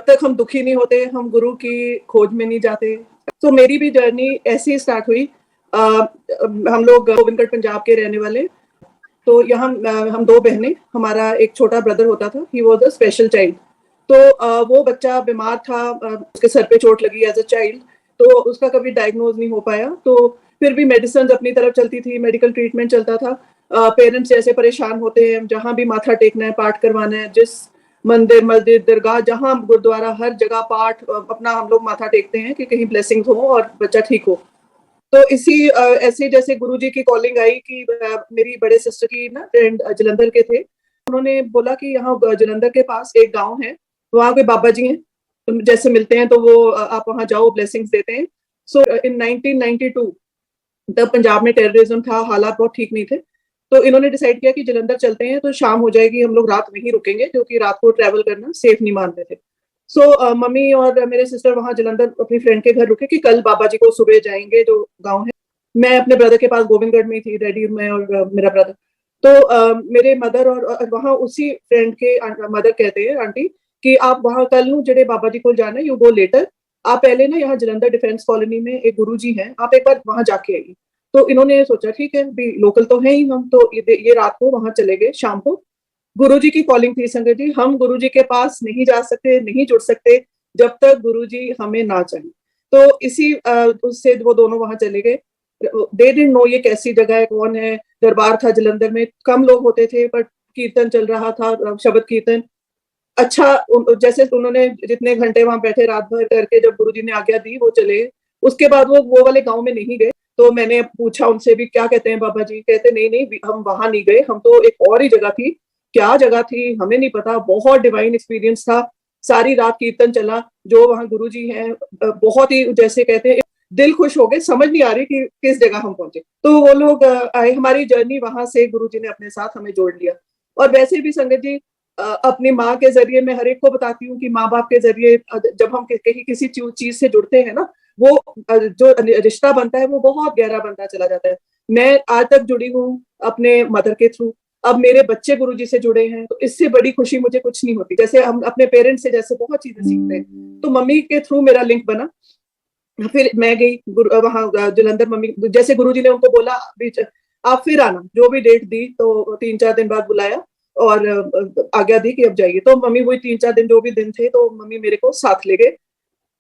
तक हम दुखी नहीं होते, हम गुरु की खोज में नहीं जाते। तो मेरी भी जर्नी ऐसे ही स्टार्ट हुई। हम लोग गोविंदगढ़ पंजाब के रहने वाले, तो यहाँ हम दो बहनें, हमारा एक छोटा ब्रदर होता था, he was a special child. तो वो बच्चा बीमार था, उसके सर पे चोट लगी एज अ चाइल्ड, तो उसका कभी डायग्नोज नहीं हो पाया। तो फिर भी मेडिसिन अपनी तरफ चलती थी, मेडिकल ट्रीटमेंट चलता था। पेरेंट्स जैसे परेशान होते हैं, जहां भी माथा टेकना है, पाठ करवाना है, जिस मंदिर मस्जिद दरगाह जहां गुरुद्वारा, हर जगह पाठ अपना हम लोग माथा टेकते हैं कि कहीं ब्लेसिंग हो और बच्चा ठीक हो। तो इसी ऐसे जैसे गुरुजी की कॉलिंग आई कि मेरी बड़े सिस्टर की ना फ्रेंड जलंधर के थे, उन्होंने बोला कि यहाँ जलंधर के पास एक गांव है, वहाँ पे बाबा जी हैं, तो जैसे मिलते हैं तो वो आप वहाँ जाओ, ब्लेसिंग्स देते हैं। सो इन 1992 तब पंजाब में टेररिज्म था, हालात बहुत ठीक नहीं थे, तो इन्होंने डिसाइड किया कि जलंधर चलते हैं, तो शाम हो जाएगी, हम लोग रात वहीं रुकेंगे क्योंकि रात को ट्रैवल करना सेफ नहीं मानते थे। सो मम्मी और मेरे सिस्टर वहां जलंधर अपनी फ्रेंड के घर रुके कि कल बाबा जी को सुबह जाएंगे जो गांव है। मैं अपने ब्रदर के पास गोविंदगढ़ में थी, रेडी मैं और मेरा ब्रदर। तो मेरे मदर और वहां उसी फ्रेंड के मदर कहते हैं आंटी कि आप वहां कल नू जेडे बाबा जी को जाना है, यू गो लेटर, आप पहले ना यहाँ जलंधर डिफेंस कॉलोनी में एक गुरु जी हैं, आप एक बार वहां जाके आइए। तो इन्होंने सोचा ठीक है, भी लोकल तो है ही हम, तो ये रात को वहां चले गए। शाम को गुरुजी की कॉलिंग थी संगत जी, हम गुरुजी के पास नहीं जा सकते, नहीं जुड़ सकते जब तक गुरुजी हमें ना चाहे। तो इसी उससे वो दोनों वहां चले गए। दे डिडंट नो ये कैसी जगह है, कौन है। दरबार था जलंधर में, कम लोग होते थे, बट कीर्तन चल रहा था, शब्द कीर्तन अच्छा। जैसे उन्होंने जितने घंटे वहां बैठे रात भर करके, जब गुरुजी ने आज्ञा दी वो चले। उसके बाद वो वाले गांव में नहीं गए। तो मैंने पूछा उनसे भी क्या कहते हैं बाबा जी, कहते नहीं नहीं हम वहां नहीं गए, हम तो एक और ही जगह थी। क्या जगह थी हमें नहीं पता, बहुत डिवाइन एक्सपीरियंस था। सारी रात कीर्तन चला, जो वहाँ गुरु जी हैं बहुत ही जैसे कहते हैं दिल खुश हो गए, समझ नहीं आ रही कि किस जगह हम पहुंचे। तो वो लोग आए, हमारी जर्नी वहां से गुरु जी ने अपने साथ हमें जोड़ लिया। और वैसे भी संगत जी अपनी माँ के जरिए मैं हर एक को बताती हूँ कि माँ बाप के जरिए जब हम कहीं किसी चीज से जुड़ते हैं ना, वो जो रिश्ता बनता है वो बहुत गहरा बनता चला जाता है। मैं आज तक जुड़ी हूँ अपने मदर के थ्रू, अब मेरे बच्चे गुरुजी से जुड़े हैं, तो इससे बड़ी खुशी मुझे कुछ नहीं होती। जैसे हम अपने पेरेंट्स से जैसे बहुत चीजें सीखते हैं, तो मम्मी के थ्रू मेरा लिंक बना। फिर मैं गई वहां जलंधर, मम्मी जैसे गुरुजी ने उनको बोला आप फिर आना, जो भी डेट दी, तो 3-4 दिन बाद बुलाया और आज्ञा दी कि अब जाइए। तो मम्मी वही 3-4 दिन जो भी दिन थे, तो मम्मी मेरे को साथ ले गए।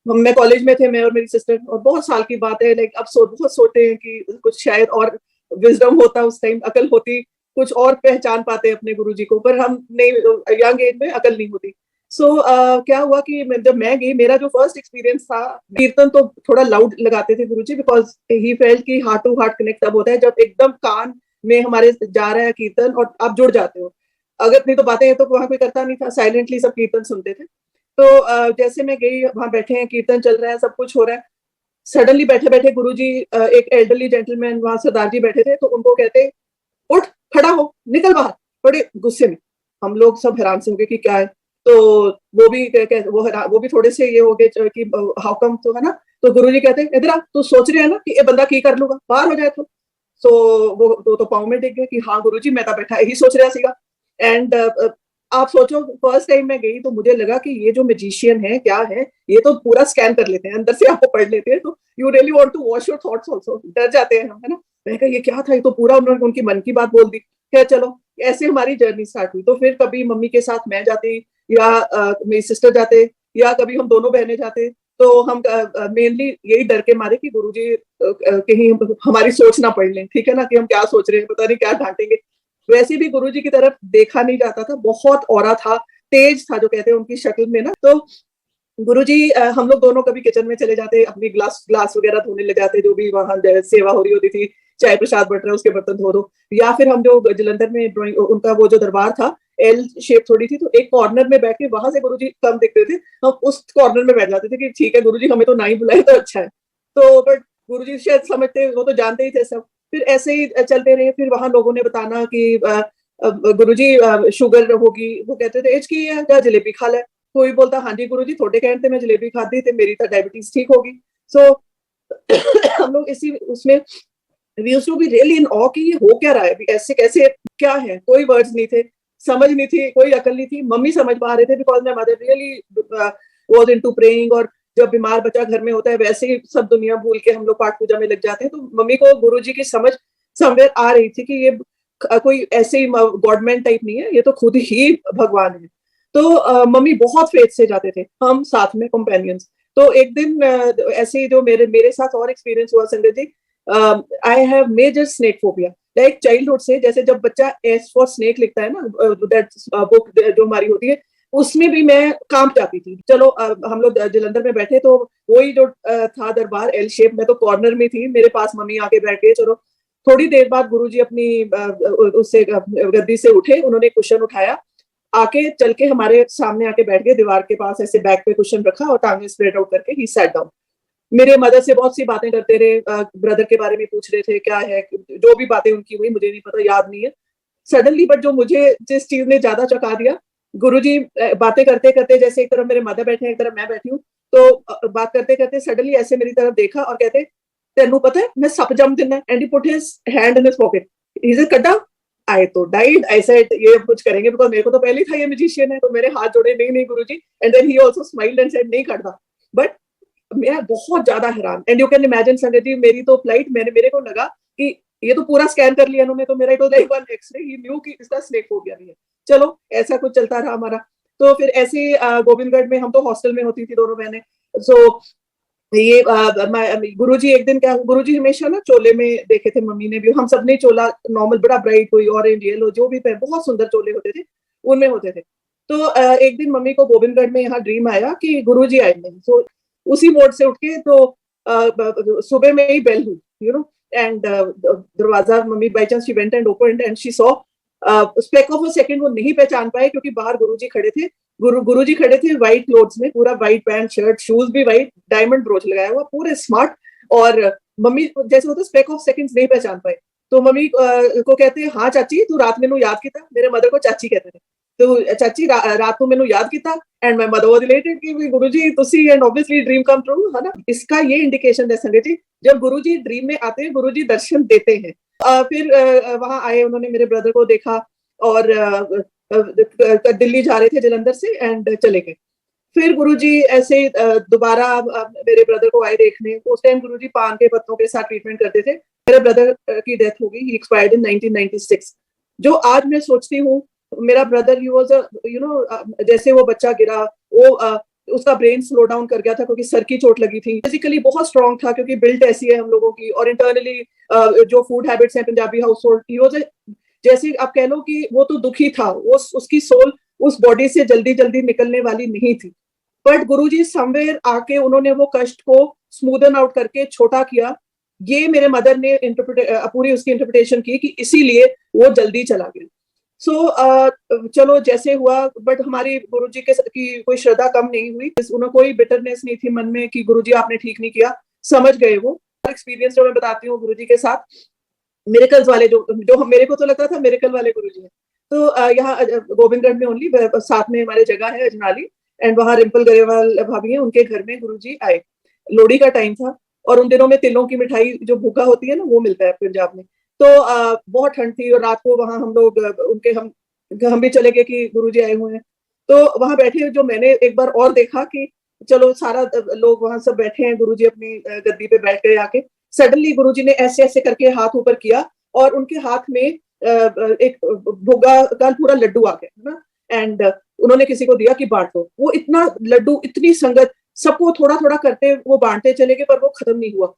मैं कॉलेज में थे, मैं और मेरी सिस्टर, और बहुत साल की बात है, लाइक अब बहुत सोचते हैं कि कुछ शायद और विजडम होता उस टाइम, अकल होती, कुछ और पहचान पाते अपने गुरुजी को, पर हम नहीं, यंग एज में अकल नहीं होती। क्या हुआ कि जब मैं गई, मेरा जो फर्स्ट एक्सपीरियंस था, कीर्तन तो थोड़ा लाउड लगाते थे गुरुजी, बिकॉज ही फेल्ट कि हार्ट टू हार्ट कनेक्ट तब होता है जब एकदम कान में हमारे जा रहा है कीर्तन और आप जुड़ जाते हो। अगर नहीं तो बातें तो वहां कोई करता नहीं था, साइलेंटली सब कीर्तन सुनते थे। तो जैसे मैं गई, वहां बैठे हैं, कीर्तन चल रहा है, सब कुछ हो रहा है। सडनली बैठे बैठे गुरुजी, एक एल्डरली जेंटलमैन वहां सरदार जी बैठे थे, तो उनको कहते उठ, खड़ा हो, निकल बाहर, बड़े गुस्से में। हम लोग सब हैरान से हो गए कि क्या है। तो वो भी थोड़े से ये हो गए कि हाउ कम, तो है ना। तो गुरुजी कहते इधर आ, तू सोच रहे है ना कि ये बंदा की कर लूगा, बाहर हो जाए तो वो तो पाँव में डिग गए कि हाँ गुरुजी मैं तो बैठा यही सोच रहा सीगा। एंड आप सोचो, फर्स्ट टाइम मैं गई तो मुझे लगा कि ये जो मैजिशियन है क्या है, ये तो पूरा स्कैन कर लेते हैं, अंदर से आपको पढ़ लेते हैं, तो you really want to wash your thoughts also, डर जाते हैं हम, है ना। मैं कहा ये क्या था, ये तो पूरा उन्होंने उनकी मन की बात बोल दी। क्या, चलो ऐसे हमारी जर्नी स्टार्ट हुई। तो फिर कभी मम्मी के साथ मैं जाती, या मेरी सिस्टर जाते, या कभी हम दोनों बहनें जाते। तो हम मेनली यही डर के मारे कि गुरुजी कहीं हमारी सोच ना पढ़ लें, ठीक है ना, कि हम क्या सोच रहे हैं, पता नहीं क्या डांटेंगे। वैसे भी गुरुजी की तरफ देखा नहीं जाता था, बहुत औरा था, तेज था जो कहते हैं उनकी शक्ल में ना। तो गुरुजी हम लोग दोनों कभी किचन में चले जाते, अपनी ग्लास वगैरह धोने लग जाते, जो भी वहां सेवा हो रही होती थी, चाय प्रसाद बट रहा है उसके बर्तन धो दो। या फिर हम जो जलंधर में ड्राइंग, उनका वो जो दरबार था एल शेप थोड़ी थी, तो एक कॉर्नर में बैठ के, वहां से गुरुजी कम दिखते थे, हम उस कॉर्नर में बैठ जाते थे कि ठीक है गुरुजी हमें तो ना ही बुलाए तो अच्छा है। तो बट गुरुजी शायद समझते, वो तो जानते ही थे सब। फिर ऐसे ही चलते रहे। फिर वहां लोगों ने बताना कि गुरुजी शुगर होगी, वो कहते थे एज की है या जलेबी खा ले। कोई बोलता हाँ जी गुरुजी थोड़े कहने थे मैं जलेबी खाती थी, मेरी तो डायबिटीज ठीक होगी। सो हम लोग इसी उसमें we used to be really in awe कि ये हो क्या रहा है, ऐसे कैसे, क्या है। कोई वर्ड्स नहीं थे, समझ नहीं थी, कोई अकल नहीं थी। मम्मी समझ पा रहे थे because my mother really was into praying, और जब बीमार बच्चा घर में होता है वैसे ही सब दुनिया भूल के हम लोग पाठ पूजा में लग जाते हैं। तो मम्मी को गुरुजी की समझ समवेयर आ रही थी कि ये कोई ऐसे ही गॉडमैन टाइप नहीं है, ये तो खुद ही भगवान है। तो मम्मी बहुत फेथ से जाते थे, हम साथ में कंपेनियंस। तो एक दिन ऐसे ही जो मेरे साथ और एक्सपीरियंस हुआ Sanjay ji, I have major snake phobia like childhood से। जैसे जब बच्चा एस फॉर स्नेक लिखता है ना, दैट बुक जो हमारी होती है, उसमें भी मैं कांप जाती थी। चलो हम लोग जलंधर में बैठे तो वही जो था दरबार एल शेप, मैं तो कॉर्नर में थी, मेरे पास मम्मी आके बैठ गए। चलो थोड़ी देर बाद गुरुजी अपनी उससे गद्दी से उठे, उन्होंने कुशन उठाया, आके चल के हमारे सामने आके बैठ गए दीवार के पास, ऐसे बैक पे कुशन रखा और टांगे स्प्रेड आउट करके ही सैट डाउन। मेरे मदर से बहुत सी बातें करते रहे, ब्रदर के बारे में पूछ रहे थे क्या है, जो भी बातें उनकी हुई मुझे नहीं पता, याद नहीं है सडनली। बट जो मुझे जिस चीज ने ज्यादा चौंका दिया, गुरुजी बातें करते करते, जैसे एक तरफ मेरे मदर बैठे हैं एक तरफ मैं बैठी हूँ, तो बात करते करते सडनली ऐसे मेरी तरफ देखा और कहते, तेनू पता है मैं सप जम देना, and he put his hand in his pocket, he said cut down. I तो डाइड, आई सेड ये कुछ करेंगे, बिकॉज मेरे को तो पहले ही था ये मैजिशियन है। तो मेरे हाथ जोड़े, नहीं नहीं Guruji, and then he also smiled and said नहीं करता। बट मैं बहुत ज्यादा हैरान, and you can imagine Sanjay ji, मेरी तो फ्लाइट, मेरे को लगा कि ये तो पूरा स्कैन कर लिया इन्होंने, तो मेरा तो वन एक्सरे, ही न्यू कि इसका स्नेक हो गया नहीं है। चलो ऐसा कुछ चलता रहा हमारा। तो फिर ऐसे गोविंदगढ़ में हम तो हॉस्टल में होती थी दोनों बहनें। सो ये गुरुजी एक दिन क्या, गुरुजी हमेशा ना चोले में देखे थे, मम्मी ने भी, हम सब ने चोला नॉर्मल बड़ा ब्राइट, कोई ऑरेंज येलो जो भी बहुत सुंदर चोले होते थे उनमें होते थे। तो एक दिन मम्मी को गोविंदगढ़ में यहाँ ड्रीम आया कि गुरुजी आएंगे। तो उसी मोड से उठ के तो सुबह में ही बेल हुई, यू नो, एंड दरवाजा, mummy by chance she went and opened and she saw speck of a second, वो नहीं पहचान पाए क्योंकि बाहर गुरुजी खड़े थे। गुरुजी खड़े थे व्हाइट क्लोथ्स में, पूरा व्हाइट पैंट शर्ट, शूज भी व्हाइट, डायमंड ब्रोच लगाया हुआ, पूरे स्मार्ट। और मम्मी जैसे होता स्पेक ऑफ सेकंड्स नहीं पहचान पाए। तो मम्मी को कहते हैं, हाँ चाची तू रात मैनू याद किया। मेरे मदर को चाची कहते थे। तो चाची रात को मैनू याद किया, and my mother was related कि गुरुजी तुसी, and obviously dream come true, है ना। इसका ये इंडिकेशन है संजय जी, जब गुरुजी ड्रीम में आते हैं, गुरुजी दर्शन देते हैं। फिर वहां आए, उन्होंने मेरे ब्रदर को देखा और दिल्ली जा रहे थे जलंधर से, एंड चले गए। फिर गुरुजी ऐसे दोबारा मेरे ब्रदर को आए देखने। उस टाइम गुरुजी पान के पत्तों के साथ ट्रीटमेंट करते थे। मेरे ब्रदर की डेथ हो गई, ही एक्सपायर्ड इन 1996। जो आज मैं सोचती हूँ, मेरा brother he was you know, जैसे वो बच्चा गिरा, वो उसका ब्रेन स्लो डाउन कर गया था क्योंकि सर की चोट लगी थी। फिजिकली बहुत स्ट्रांग था क्योंकि बिल्ट ऐसी है हम लोगों की, और इंटरनली जो फूड हैबिट्स हैं Punjabi house hold, he was जैसे आप कह लो कि वो तो दुखी था, वो उसकी सोल उस बॉडी से जल्दी जल्दी निकलने वाली नहीं थी। बट गुरुजी समवेयर आके उन्होंने वो कष्ट को स्मूदन आउट करके छोटा किया। ये मेरे मदर ने पूरी उसकी इंटरप्रिटेशन की कि इसीलिए वो जल्दी चला गया। चलो जैसे हुआ, बट हमारी गुरुजी की कोई श्रद्धा कम नहीं हुई। उन्हें कोई बिटरनेस नहीं थी मन में कि गुरुजी आपने ठीक नहीं किया, समझ गए वो। एक्सपीरियंस जो मैं बताती हूँ गुरुजी के साथ, मिरेकल्स वाले जो मेरे को तो लगता था मिरेकल वाले गुरुजी हैं। तो यहाँ गोविंदगढ़ में ओनली साथ में हमारे जगह है अजनाली, एंड वहाँ रिंपल गरेवाल भाभी हैं, उनके घर में गुरुजी आए। लोहड़ी का टाइम था और उन दिनों में तिलों की मिठाई जो भूखा होती है ना, वो मिलता है पंजाब में। तो बहुत ठंड थी और रात को वहां हम लोग उनके हम भी चले गए कि गुरुजी आए हुए हैं। तो वहां बैठे, जो मैंने एक बार और देखा कि चलो सारा लोग वहां सब बैठे हैं, गुरुजी अपनी गद्दी पे बैठ गए आके। सडनली गुरुजी ने ऐसे ऐसे करके हाथ ऊपर किया और उनके हाथ में एक भुग्गा का पूरा लड्डू आ गया ना, एंड उन्होंने किसी को दिया कि बांट दो। वो इतना लड्डू, इतनी संगत, सबको थोड़ा थोड़ा करते वो बांटते चले गए, पर वो खत्म नहीं हुआ।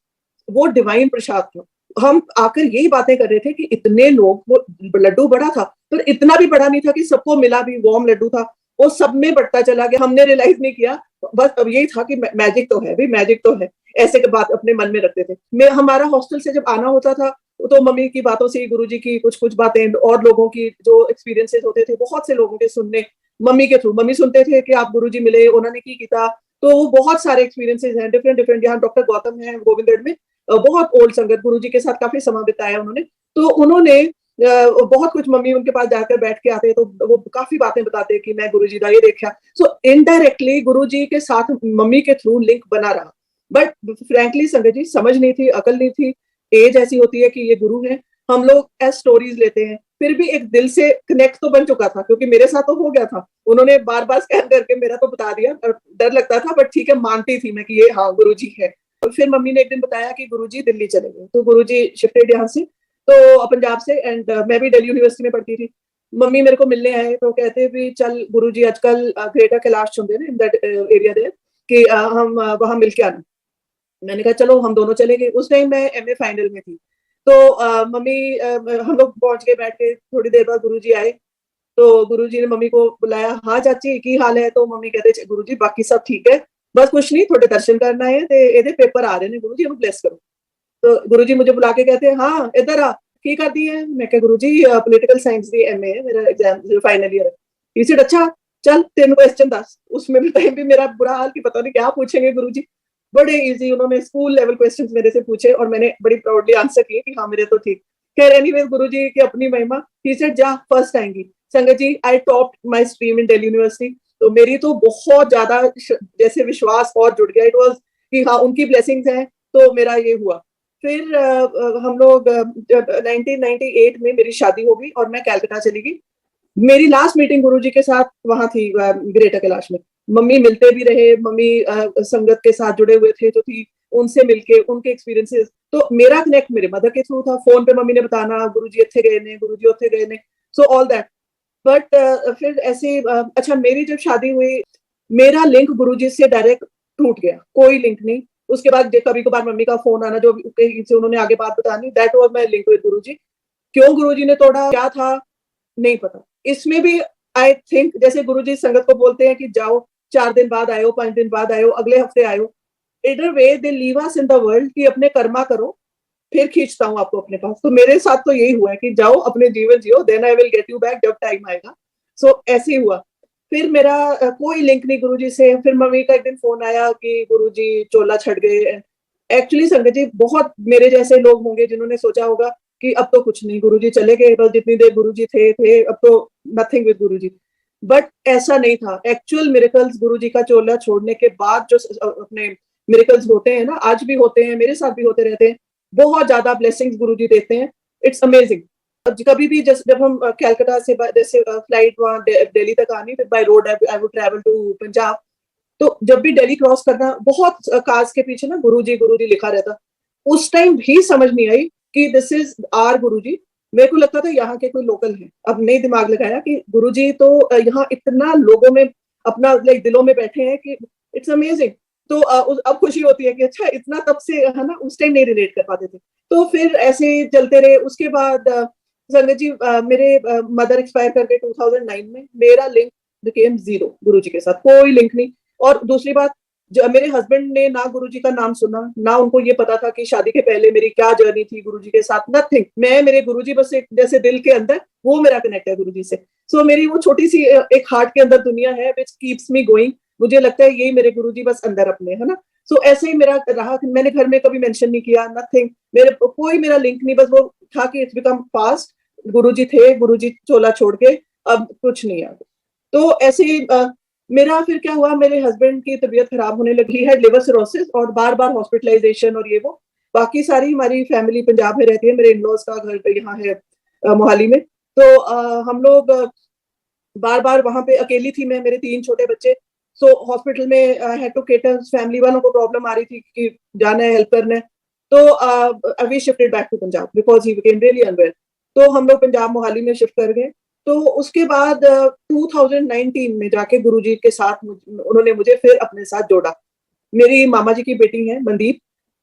वो डिवाइन प्रसाद था। हम आकर यही बातें कर रहे थे कि इतने लोग, वो लड्डू बड़ा था पर इतना भी बड़ा नहीं था कि सबको मिला भी, वार्म लड्डू था, वो सब में बढ़ता चला गया। हमने रियलाइज नहीं किया, बस अब यही था कि मैजिक तो है भाई, मैजिक तो है, ऐसे की बात अपने मन में रखते थे। हमारा हॉस्टल से जब आना होता था तो मम्मी की बातों से, गुरुजी की कुछ कुछ बातें और लोगों की जो एक्सपीरियंसेस होते थे, बहुत से लोगों के सुनने मम्मी के थ्रू। मम्मी सुनते थे कि आप गुरुजी मिले, उन्होंने की किया। तो वो बहुत सारे एक्सपीरियंसेस हैं डिफरेंट डिफरेंट। यहाँ डॉक्टर गौतम है गोविंदगढ़ में, बहुत ओल्ड संगत, गुरुजी के साथ काफी समय बिताया उन्होंने। तो उन्होंने बहुत कुछ, मम्मी उनके पास जाकर बैठ के आते तो वो काफी बातें बताते कि मैं गुरुजी का ये देखा। सो इनडायरेक्टली गुरुजी के साथ मम्मी के थ्रू लिंक बना रहा। बट फ्रैंकली संगत जी, समझ नहीं थी, अकल नहीं थी, एज ऐसी होती है कि ये गुरु है। हम लोग एज स्टोरीज लेते हैं, फिर भी एक दिल से कनेक्ट तो बन चुका था, क्योंकि मेरे साथ तो हो गया था। उन्होंने बार बार स्कैन करके मेरा तो बता दिया, डर लगता था बट ठीक है, मानती थी मैं कि ये हाँ गुरुजी है। और फिर मम्मी ने एक दिन बताया कि गुरुजी दिल्ली चले गए, तो गुरुजी शिफ्टेड यहाँ से, तो पंजाब से, एंड मैं भी दिल्ली यूनिवर्सिटी में पढ़ती थी। मम्मी मेरे को मिलने आए तो कहते भी चल गुरुजी आजकल ग्रेटर कैलाश होंगे ना इन दैट एरिया देयर, कि हम वहां मिल के आना। मैंने कहा चलो हम दोनों चले गए। उस टाइम मैं एमए फाइनल में थी। तो मम्मी हम लोग पहुंच के बैठ के, थोड़ी देर बाद गुरुजी आए, तो गुरुजी ने मम्मी को बुलाया, हाँ चाची की हाल है? तो मम्मी कहते गुरुजी बाकी सब ठीक है, बस कुछ नहीं, थोड़े दर्शन करना है ते एदे पेपर आ रहे हैं गुरुजी, हम ब्लेस करो। तो गुरुजी मुझे बुला के कहते हैं हाँ इधर आ, की कर दी है? मैं कहा गुरुजी पॉलिटिकल साइंस दी एमए है, मेरा एग्जाम फाइनल ईयर है। ही सेड अच्छा चल तीन क्वेश्चन दस। उसमें भी टाइम भी मेरा बुरा हाल कि पता नहीं क्या पूछेंगे गुरुजी। बड़े इजी उन्होंने स्कूल लेवल क्वेश्चंस मेरे से पूछे और मैंने बड़ी प्राउडली आंसर किए कि हाँ मेरे तो ठीक। खैर एनीवेज गुरुजी की अपनी महिमा। ही सेड जा फर्स्ट आएंगी। संगत ji I top my stream in Delhi university. तो मेरी तो बहुत ज्यादा जैसे विश्वास और जुड़ गया। इट वाज कि हाँ उनकी ब्लेसिंग्स हैं, तो मेरा ये हुआ। फिर हम लोग जब 1998 में मेरी शादी हो गई और मैं कलकत्ता चली गई। मेरी लास्ट मीटिंग गुरुजी के साथ वहां थी ग्रेटर कैलाश में। मम्मी मिलते भी रहे, मम्मी संगत के साथ जुड़े हुए थे जो थी, उनसे मिलके उनके एक्सपीरियंसेस। तो मेरा कनेक्ट मेरे मदर के थ्रू था, फोन पे मम्मी ने बताना गुरुजी इत्थे गए ने, गुरुजी उत्थे गए ने, सो ऑल दैट। बट फिर ऐसे अच्छा मेरी जब शादी हुई, मेरा लिंक गुरुजी से डायरेक्ट टूट गया, कोई लिंक नहीं। उसके बाद कभी कभार मम्मी का फोन आना, जो कहीं से उन्होंने आगे बात बतानी, that was my link with Guruji. क्यों गुरुजी ने तोड़ा, क्या था, नहीं पता। इसमें भी आई थिंक जैसे गुरुजी संगत को बोलते हैं कि जाओ 4 दिन बाद आयो, 5 दिन बाद आयो, अगले हफ्ते आयो, इधर वे they leave us in the world कि अपने कर्मा करो, फिर खींचता हूँ आपको अपने पास। तो मेरे साथ तो यही हुआ है कि जाओ अपने जीवन जियो, then I will get you back जब टाइम आएगा। सो ऐसे ही हुआ। फिर मेरा कोई लिंक नहीं गुरुजी से। फिर मम्मी का एक दिन फोन आया कि गुरुजी चोला छड़ गए। एक्चुअली संगत जी बहुत मेरे जैसे लोग होंगे जिन्होंने सोचा होगा कि अब तो कुछ नहीं, गुरुजी चले गए, बस जितनी देर गुरुजी थे अब तो नथिंग विद गुरुजी। बट ऐसा नहीं था। एक्चुअल मिरेकल्स गुरुजी का चोला छोड़ने के बाद जो अपने मिरेकल्स होते हैं ना, आज भी होते हैं, मेरे साथ भी होते रहते हैं। बहुत ज्यादा ब्लेसिंग्स गुरुजी देते हैं। It's amazing. कभी भी जब हम कलकत्ता से जैसे फ्लाइट वहां दिल्ली तक आनी, फिर by road I would travel to Punjab. तो जब भी दिल्ली क्रॉस करना, बहुत कार्स के पीछे ना गुरुजी गुरुजी लिखा रहता। उस टाइम भी समझ नहीं आई कि दिस इज आर गुरुजी। मेरे को लगता था यहाँ के कोई लोकल है। अब नहीं दिमाग लगाया कि गुरुजी तो यहाँ इतना लोगों में अपना लाइक दिलों में बैठे हैं कि इट्स अमेजिंग। तो अब खुशी होती है कि अच्छा इतना तब से है ना, उस टाइम नहीं रिलेट कर पाते थे। तो फिर ऐसे चलते रहे। उसके बाद संगत जी मेरे मदर एक्सपायर कर गए 2009 में। मेरा लिंक बिकेम जीरो गुरुजी के साथ, कोई लिंक नहीं। और दूसरी बात, जो मेरे हस्बैंड ने ना गुरुजी का नाम सुना, ना उनको ये पता था कि शादी के पहले मेरी क्या जर्नी थी गुरुजी के साथ, नथिंग। मैं मेरे गुरुजी बस एक जैसे दिल के अंदर, वो मेरा कनेक्ट है गुरुजी से। सो मेरी वो छोटी सी एक हार्ट के अंदर दुनिया है विच कीप्स मी गोइंग। मुझे लगता है यही मेरे गुरुजी बस अंदर अपने है ना। सो ऐसे ही मेरा रहा। मैंने घर में कभी मेंशन नहीं किया, नथिंग। मेरे कोई मेरा लिंक नहीं, बस वो था कि इट्स बिकम फास्ट। गुरुजी थे, गुरुजी चोला छोड़ के अब कुछ नहीं आ। तो ऐसे ही मेरा फिर क्या हुआ, मेरे हस्बैंड की तबीयत खराब होने लगी है, लिवर सिरोसिस, और बार बार हॉस्पिटलाइजेशन और ये वो। बाकी सारी हमारी फैमिली पंजाब में रहती है, मेरे इन-लॉज का घर पे यहाँ है मोहाली में। तो हम लोग बार बार वहां पे, अकेली थी मैं, मेरे 3 छोटे बच्चे। सो हॉस्पिटल में हैड टू केटर, फैमिली वालों को प्रॉब्लम आ रही थी कि जाना है हेल्प करना है। तो we shifted back to Punjab because he became really unwell. तो हम लोग पंजाब मोहाली में शिफ्ट कर गए। तो उसके बाद 2019 में जाके गुरुजी के साथ उन्होंने मुझे फिर अपने साथ जोड़ा। मेरी मामा जी की बेटी है मनदीप।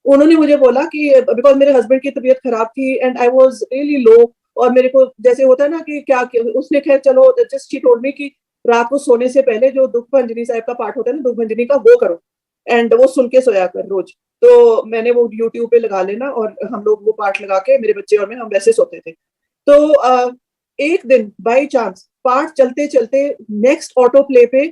उन्होंने मुझे बोला कि बिकॉज मेरे हस्बैंड की तबीयत खराब थी and I was really low, और मेरे को जैसे होता है ना कि क्या उसने, खैर चलो, जस्ट शी टोल्ड मी कि रात को सोने से पहले जो दुख भंजनी साहिब का पाठ होता है ना, दुख भंजनी का, वो करो एंड वो सुन के सोया कर रोज। तो मैंने वो यूट्यूब पे लगा लेना और हम लोग वो पाठ लगा के, मेरे बच्चे और मैं, हम वैसे सोते थे। तो एक दिन बाई चांस पाठ चलते चलते नेक्स्ट ऑटो प्ले पे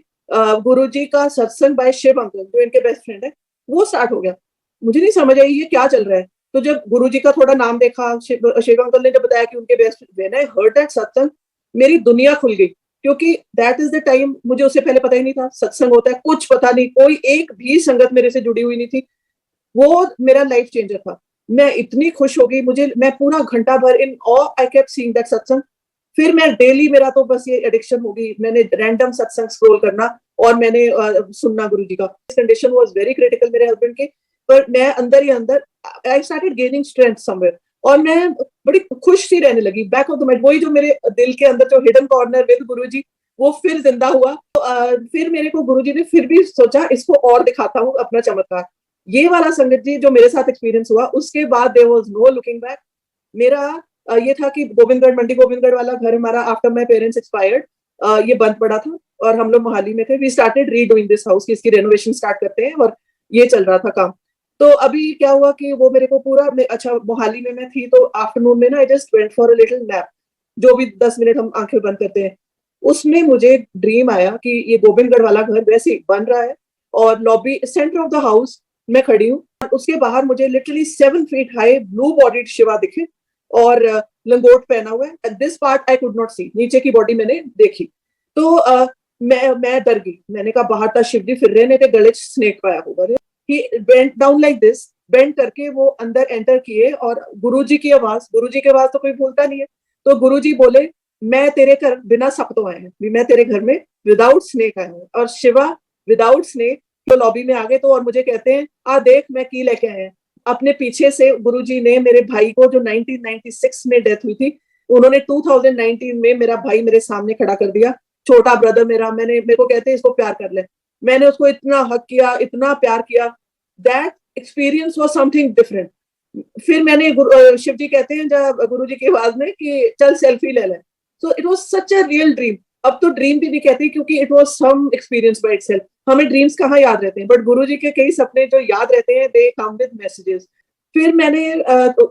गुरुजी का सत्संग बाय शिव अंकल, जो इनके बेस्ट फ्रेंड है, वो स्टार्ट हो गया। मुझे नहीं समझ आई ये क्या चल रहा है। तो जब गुरुजी का थोड़ा नाम देखा, शिव अंकल ने जब बताया कि उनके best, when I heard that सत्संग, मेरी दुनिया खुल गई। क्योंकि दैट इज द टाइम, मुझे उससे पहले पता ही नहीं था सत्संग होता है, कुछ पता नहीं, कोई एक भी संगत मेरे से जुड़ी हुई नहीं थी। वो मेरा लाइफ चेंजर था। मैं इतनी खुश हो गई, मैं पूरा घंटा भर in all I kept seeing that सत्संग। फिर मैं डेली, मेरा तो बस ये एडिक्शन होगी, मैंने रैंडम सत्संग स्क्रॉल करना और मैंने सुनना गुरु जी का। कंडीशन वाज वेरी क्रिटिकल मेरे हस्बैंड की, पर मैं अंदर ही अंदर I started gaining strength somewhere, और मैं बड़ी खुश सी रहने लगी। बैक ऑफ द माइंड वही जो मेरे दिल के अंदर जो हिडन कॉर्नर विद गुरु जी, वो फिर जिंदा हुआ। तो फिर मेरे को गुरु जी ने फिर भी सोचा इसको और दिखाता हूँ अपना चमत्कार। ये वाला संगत जी जो मेरे साथ एक्सपीरियंस हुआ, उसके बाद there was no looking back. मेरा ये था कि गोविंदगढ़, मंडी गोविंदगढ़ वाला घर हमारा आफ्टर माय पेरेंट्स एक्सपायर्ड, ये बंद पड़ा था और हम लोग मोहाली में थे। We started redoing this house, की इसकी रेनोवेशन स्टार्ट करते हैं, और ये चल रहा था काम। तो अभी क्या हुआ कि वो मेरे को पूरा, अच्छा मोहाली में मैं थी, तो आफ्टरनून में ना I just went for a little nap, जो भी 10 मिनट हम आंखें बंद करते हैं। उसमें मुझे ड्रीम आया कि ये गोविंदगढ़ वाला घर वैसे ही बन रहा है, और lobby centre of the house मैं खड़ी हूँ, उसके बाहर मुझे literally 7 feet high blue bodied Shiva दिखे, और लंगोट पहना हुआ है। This part I could not see, नीचे की बॉडी मैंने देखी। तो मैं डर गई, मैंने कहा बाहर था शिव जी फिर रहे, नहीं थे गले स्नेक पाया होगा। He bent down like this, bent करके वो अंदर एंटर किए, और गुरुजी की आवाज, गुरुजी की आवाज तो कोई भूलता नहीं है। तो गुरुजी बोले, मैं तेरे घर बिना सप तो आए हैं, मैं तेरे घर में विदाउट स्नेक आया हूँ। और शिवा विदाउट स्नेक तो लॉबी में आ गए, तो और मुझे कहते हैं आ देख मैं की लेके आए हैं। अपने पीछे से गुरुजी ने मेरे भाई को, जो 1996 में डेथ हुई थी, उन्होंने 2019 में मेरा भाई मेरे सामने खड़ा कर दिया, छोटा ब्रदर मेरा। मेरे को कहते हैं इसको प्यार कर ले, मैंने उसको इतना हक किया, इतना प्यार किया। That experience was something different. फिर मैंने शिव जी कहते हैं जब गुरु जी की आवाज में कि चल सेल्फी ले ले, so it was such a real dream. अब तो ड्रीम भी नहीं कहती, क्योंकि it was some experience by itself. हमें ड्रीम्स कहाँ याद रहते हैं, बट गुरु जी के कई सपने जो याद रहते हैं, दे कम विद मैसेजेस। फिर मैंने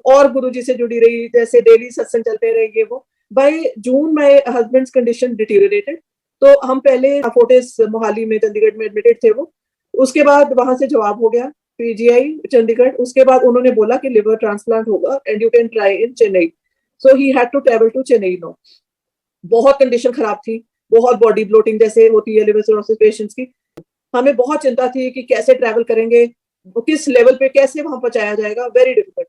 और गुरु जी से जुड़ी रही, जैसे डेली सत्संग चलते रहे ये वो। By June my husband's condition deteriorated, तो हम पहले फोर्टिस मोहाली में, चंडीगढ़ में एडमिटेड थे वो। उसके बाद वहां से जवाब हो गया पीजीआई चंडीगढ़। उसके बाद उन्होंने बोला कि लिवर ट्रांसप्लांट होगा and you can try in Chennai. So he had to travel to Chennai no. बहुत कंडीशन खराब थी, बहुत बॉडी ब्लोटिंग जैसे होती है लिवर सिरोसिस पेशेंट्स की। हमें बहुत चिंता थी कि कैसे ट्रैवल करेंगे, किस लेवल पे कैसे वहां पहुंचाया जाएगा, वेरी डिफिकल्ट।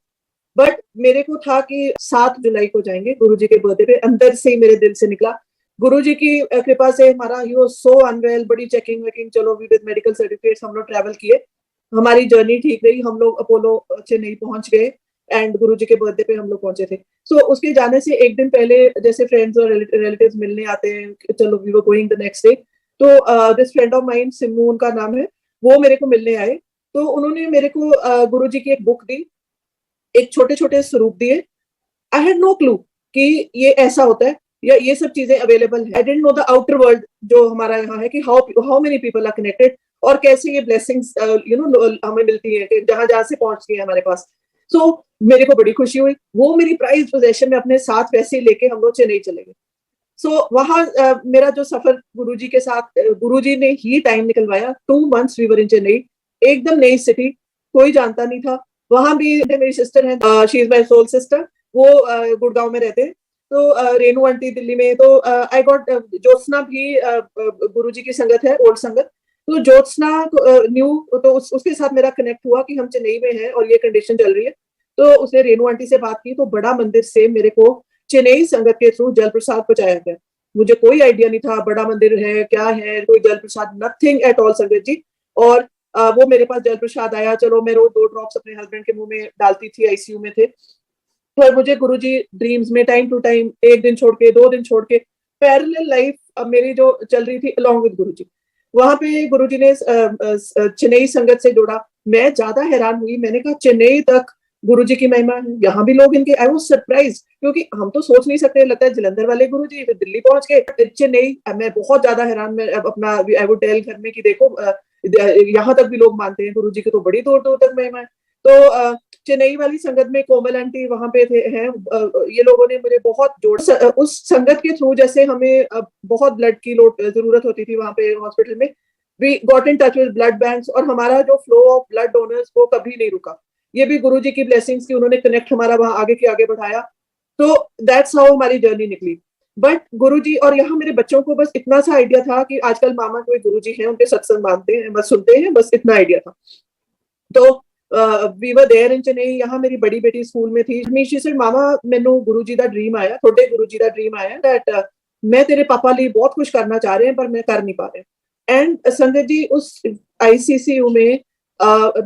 बट मेरे को था कि 7 जुलाई को जाएंगे, गुरु जी के बर्थडे पे। अंदर से ही मेरे दिल से निकला। गुरु जी की कृपा से हमारा ही वाज सो अनवेल, बड़ी चेकिंग वेकिंग, चलो भी विद मेडिकल सर्टिफिकेट्स हम लोग ट्रैवल किए। हमारी जर्नी ठीक रही, हम लोग अपोलो चेन्नई पहुंच गए, एंड गुरु जी के बर्थडे पे हम लोग पहुंचे थे। सो उसके जाने से एक दिन पहले जैसे फ्रेंड्स और रिलेटिव्स मिलने आते हैं, चलो we were going the next day. तो this friend of mine, Simmu उनका नाम है, वो मेरे को मिलने आए। तो उन्होंने मेरे को गुरु जी की एक बुक दी, एक छोटे छोटे स्वरूप दिए। आई हैड नो क्लू कि ये ऐसा होता है या ये सब चीजें अवेलेबल है। I didn't know the outer world जो हमारा यहाँ है, कि how many people are connected, और कैसे ये ब्लेसिंग्स हमें मिलती है, कि जहां जहां से पहुंच गई है हमारे पास। सो मेरे को बड़ी खुशी हुई। वो मेरी प्राइज पोजेशन में अपने साथ पैसे लेके हम लोग चेन्नई चले गए। सो वहां मेरा जो सफर गुरुजी के साथ, गुरुजी ने ही टाइम निकलवाया। 2 मंथ्स वी वर इन चेन्नई, एकदम नई सिटी, कोई जानता नहीं था। वहां भी मेरी सिस्टर है, she is my soul sister, वो गुड़गांव में रहते हैं। तो रेनू आंटी दिल्ली में। तो आई गॉट ज्योत्सना भी गुरुजी की संगत है, ओल्ड संगत। तो ज्योत्सना न्यू, तो उसके साथ मेरा कनेक्ट हुआ कि हम चेन्नई में हैं और ये कंडीशन चल रही है। तो उसने रेनू आंटी से बात की, तो बड़ा मंदिर से मेरे को चेन्नई संगत के थ्रू जल प्रसाद पहुंचाया गया। मुझे कोई आइडिया नहीं था बड़ा मंदिर है क्या है, कोई जल प्रसाद, नथिंग एट ऑल संगत जी। और वो मेरे पास जल प्रसाद आया। चलो मैं रोज 2 ड्रॉप्स अपने हस्बैंड के मुंह में डालती थी, आईसीयू में थे। पर मुझे गुरुजी ड्रीम्स में टाइम टू टाइम, 1 दिन छोड़ के, 2 दिन छोड़ के, पैरेलल लाइफ अब मेरी जो चल रही थी अलोंग विद गुरुजी। वहां पे गुरुजी ने चेन्नई संगत से जोड़ा। मैं ज्यादा हैरान हुई, मैंने कहा चेन्नई तक गुरुजी की महिमा है, यहाँ भी लोग इनके। आई वाज सरप्राइज, क्योंकि हम तो सोच नहीं सकते, लगता है जलंधर वाले गुरुजी फिर दिल्ली पहुंच गए, चेन्नई। मैं बहुत ज्यादा हैरान, मैं अपना आई वुड टेल घर में कि देखो यहाँ तक भी लोग मानते हैं गुरुजी की, तो बड़ी दूर दूर तक महिमा है। तो चेन्नई वाली संगत में कोमल आंटी वहां पे थे हैं, ये लोगों ने मुझे बहुत जोड़। उस संगत के थ्रू जैसे हमें बहुत ब्लड की जरूरत होती थी वहां पे हॉस्पिटल में, we got in touch with blood banks, और हमारा जो फ्लो ऑफ ब्लड डोनर्स वो कभी नहीं रुका। ये भी गुरुजी की ब्लेसिंग्स की, उन्होंने कनेक्ट हमारा वहां आगे के आगे बढ़ाया। तो दैट्स हाउ हमारी जर्नी निकली। बट गुरुजी, और यहाँ मेरे बच्चों को बस इतना सा आइडिया था कि आजकल मामा कोई गुरुजी हैं, उनके सत्संग मानते हैं, बस सुनते हैं, बस इतना आइडिया था। तो we were there in Chennai, यहाँ मेरी बड़ी बेटी स्कूल में थी। शी सेड मामा मैनू गुरु जी का ड्रीम आया, थोड़े गुरु जी का ड्रीम आया दैट मैं तेरे पापा लिए बहुत कुछ करना चाह रहे हैं पर मैं कर नहीं पा रहे। एंड संगत जी उस आईसीसीयू में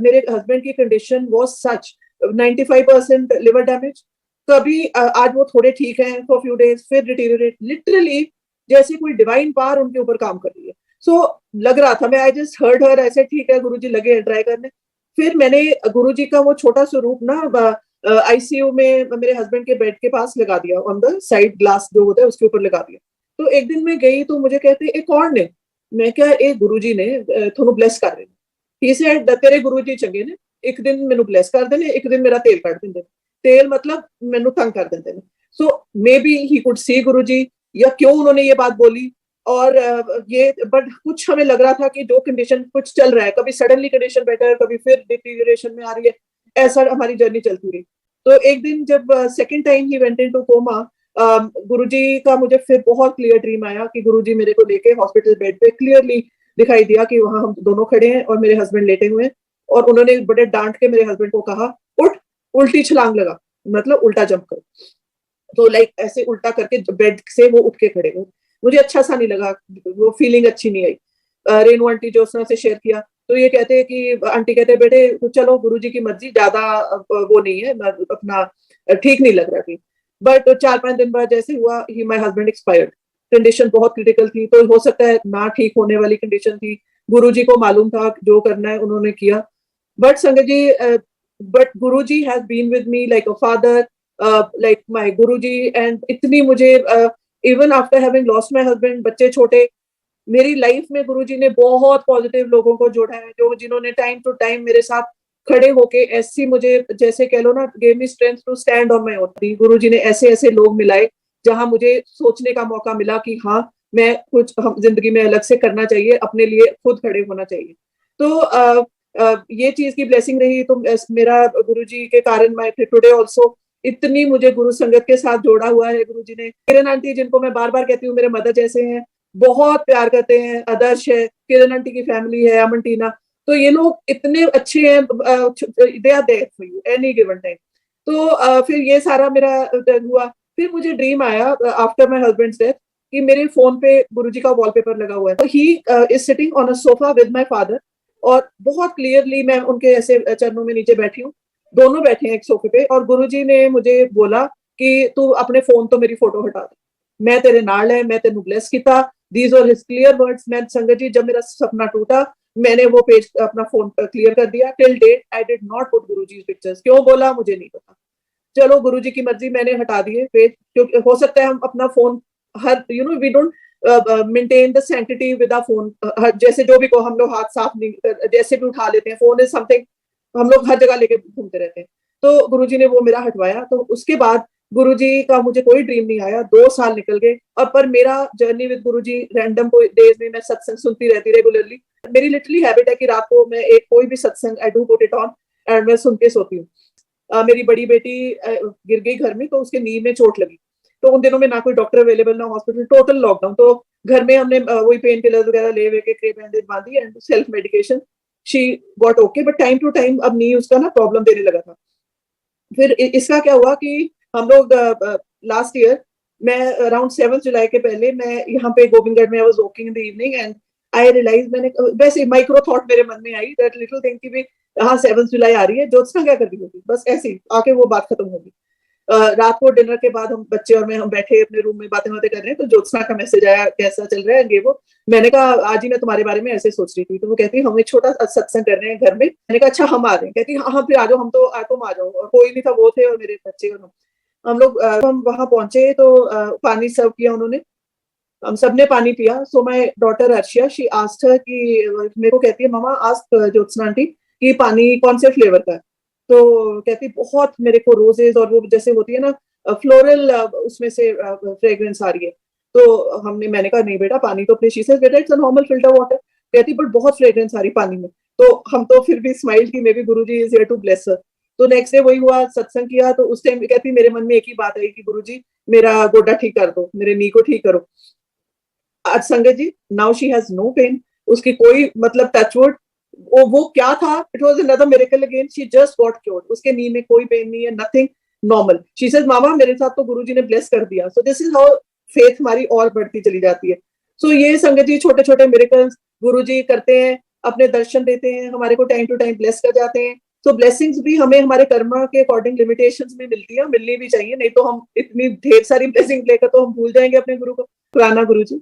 मेरे हस्बैंड की condition was such 95% liver damage, कभी आज वो थोड़े ठीक हैं फॉर फ्यू डेज, फिर डिटीरियरेट, लिटरली जैसे कोई डिवाइन पावर उनके ऊपर काम कर रही है। सो लग रहा था, मैं आई जस्ट हर्ड हर, ऐसे ठीक है गुरुजी लगे हैं ट्राई करने। फिर मैंने गुरुजी का वो छोटा स्वरूप ना आईसीयू में मेरे हस्बैंड के बेड के पास लगा दिया, ऑन द साइड ग्लास जो होता है उसके ऊपर लगा दिया। तो एक दिन मैं गई तो मुझे कहते एक कौन ने, मैं क्या ए गुरुजी ने थोनू ब्लेस कर रहे हैं। ही सेड तेरे गुरुजी चंगे ने, एक दिन मैनू ब्लेस कर देने, एक दिन मेरा तेल कट देंगे, तेल मतलब मैनू तंग कर देंगे ने। सो may be he could see गुरुजी, या क्यों उन्होंने ये बात बोली। और ये बट कुछ हमें लग रहा था कि जो कंडीशन कुछ चल रहा है, कभी सडनली कंडीशन बेटर, कभी फिर डिटीरियरेशन में आ रही है, ऐसा हमारी जर्नी चलती रही। तो एक दिन जब second time he went into coma, Guruji का मुझे फिर बहुत क्लियर ड्रीम आया कि गुरुजी मेरे को लेके हॉस्पिटल बेड पे क्लियरली दिखाई दिया कि वहां हम दोनों खड़े हैं और मेरे हस्बैंड लेटे हुए हैं। और उन्होंने बड़े डांट के मेरे हस्बैंड को कहा उठ, उल्टी छलांग लगा, मतलब उल्टा जंप कर। तो लाइक ऐसे उल्टा करके बेड से वो उठ के खड़े हुए। मुझे अच्छा सा नहीं लगा, वो फीलिंग अच्छी नहीं आई। रेनू आंटी जो उसने से शेयर किया तो ये कहते हैं कि आंटी कहते हैं बेटे चलो गुरुजी की मर्जी, ज्यादा वो नहीं है, अपना ठीक नहीं लग रहा थी। बट 4-5 दिन बाद जैसे हुआ ही माय हस्बैंड एक्सपायर्ड। कंडीशन बहुत क्रिटिकल थी, तो हो सकता है ना ठीक होने वाली कंडीशन थी। गुरुजी को मालूम था जो करना है उन्होंने किया। बट संगत ji, but Guruji has been with me like a father, like my Guruji. And इतनी मुझे even after having lost my husband, बच्चे छोटे, मेरी लाइफ में गुरुजी ने बहुत पॉजिटिव लोगों को जोड़ा है, जो जिन्होंने टाइम टू टाइम मेरे साथ खड़े होके ऐसी मुझे जैसे कह लो ना gave me strength to stand on my own. Guruji ने ऐसे ऐसे लोग मिलाए जहां मुझे सोचने का मौका मिला कि हाँ मैं कुछ जिंदगी में अलग से करना चाहिए, अपने लिए खुद खड़े होना चाहिए। तो ये चीज की ब्लेसिंग रही। तो मेरा गुरुजी के कारण मैं टुडे ऑल्सो इतनी मुझे गुरु संगत के साथ जोड़ा हुआ है। गुरुजी ने, किरण आंटी जिनको मैं बार बार कहती हूँ मेरे मदर जैसे हैं, बहुत प्यार करते हैं। आदर्श है, किरण आंटी की फैमिली है, अमनटीना, तो ये लोग इतने अच्छे हैं, they are there for you any given time. तो फिर ये सारा मेरा हुआ। फिर मुझे ड्रीम आया आफ्टर माय हस्बैंड्स डेथ कि मेरे फोन पे गुरुजी का वॉलपेपर लगा हुआ है। He is sitting on a sofa with my father, और बहुत क्लियरली मैं उनके ऐसे चरणों में नीचे बैठी हूँ, दोनों बैठे हैं एक सोफे पे। और गुरुजी ने मुझे बोला कि तू अपने फोन तो मेरी फोटो हटा दे, मैं तेरे नाल है, मैं तेनू ब्लेस किता। These are his clear words. मैं संगत जी जब मेरा सपना टूटा मैंने वो पेज अपना फोन क्लियर कर दिया। Till date I did not put Guruji pictures. क्यों बोला मुझे नहीं पता, चलो गुरुजी की मर्जी, मैंने हटा दिए पेज। क्योंकि हो सकता है हम अपना फोन हर we don't maintain the sanctity with our phone. जैसे जो भी को हम लोग हाथ साफ नहीं, जैसे भी उठा लेते हैं, फोन इज समथिंग हम लोग हर जगह लेके घूमते रहते हैं। तो गुरुजी ने वो मेरा हटवाया। तो उसके बाद गुरुजी का मुझे कोई ड्रीम नहीं आया। 2 साल निकल गए। और पर मेरा जर्नी विद गुरुजी रैंडम कोई डेज में मैं सत्संग सुनती रहती रेगुलरली। मेरी लिटरली हैबिट है कि रात को मैं एक कोई भी सत्संग I do put it on and मैं सुन के सोती हूँ। मेरी बड़ी बेटी गिर गई घर में, तो उसके नी में चोट लगी। तो उन दिनों में ना कोई डॉक्टर अवेलेबल, ना हॉस्पिटल, टोटल लॉकडाउन। तो घर में हमने वही पेन किलर वगैरह ले वे के बैंडेज बांधी and self medication. She got okay, but time to time अब नी उसका ना प्रॉब्लम देने लगा था। फिर इसका क्या हुआ कि हम लोग लास्ट ईयर, मैं अराउंड 7 जुलाई के पहले मैं यहाँ पे गोविंदगढ़ में I was walking in the evening and I realise, मैंने वैसे माइक्रो थॉट मेरे मन में आई, दैट लिटिल थिंग कि भी हाँ 7 जुलाई आ रही है, ज्योत्सना क्या कर रही होगी, बस ऐसी आके वो बात खत्म होगी। रात को डिनर के बाद हम बच्चे और मैं हम बैठे अपने रूम में बातें बातें कर रहे हैं, तो ज्योत्सना का मैसेज आया कैसा चल रहा है ये वो। मैंने कहा आज ही मैं तुम्हारे बारे में ऐसे सोच रही थी। तो वो कहती है हम एक छोटा सत्संग कर रहे हैं घर में। मैंने कहा अच्छा हम आ रहे हैं। कहती हाँ हाँ फिर आ जाओ, हम तो तुम आ जाओ। और कोई नहीं था, वो थे और मेरे बच्चे और हम लोग हम वहां पहुंचे तो पानी सर्व किया उन्होंने, हम सबने पानी पिया। So my daughter Arshia she asked her कि मेरे को कहती है मम्मा आस्क ज्योत्सना आंटी कि पानी कौन से फ्लेवर का है। तो कहती बहुत मेरे को रोजेज और वो जैसे होती है ना फ्लोरल उसमें से फ्रेग्रेंस आ रही है। तो मैंने कहा नहीं बेटा पानी तो अपने, शी सेड बेटा it's a normal filter water. कहती बट बहुत फ्रेग्रेंस आ रही पानी में। तो हम तो फिर भी स्माइल की, maybe Guruji is here to bless her. तो नेक्स्ट डे वही हुआ, सत्संग किया। तो उस टाइम कहती मेरे मन में एक ही बात आई कि गुरुजी मेरा गोडा ठीक कर दो, मेरे नी को ठीक करो। आज संगत ji now she has no pain, उसकी कोई मतलब टचवुड वो क्या था, it was another miracle again, she just got cured, उसके नी में कोई पेन नहीं है, नथिंग, नॉर्मल। शी सेज मामा मेरे साथ तो गुरुजी ने ब्लेस कर दिया। So this is how faith हमारी और बढ़ती चली जाती है। सो ये संगत जी छोटे छोटे मिरेकल्स गुरुजी करते हैं, अपने दर्शन देते हैं, हमारे को टाइम टू टाइम ब्लेस कर जाते हैं। तो ब्लेसिंग्स भी हमें हमारे कर्मा के अकॉर्डिंग लिमिटेशंस में मिलती है, मिलनी भी चाहिए, नहीं तो हम इतनी ढेर सारी ब्लेसिंग लेकर तो हम भूल जाएंगे अपने गुरु को। पुराना गुरु जी।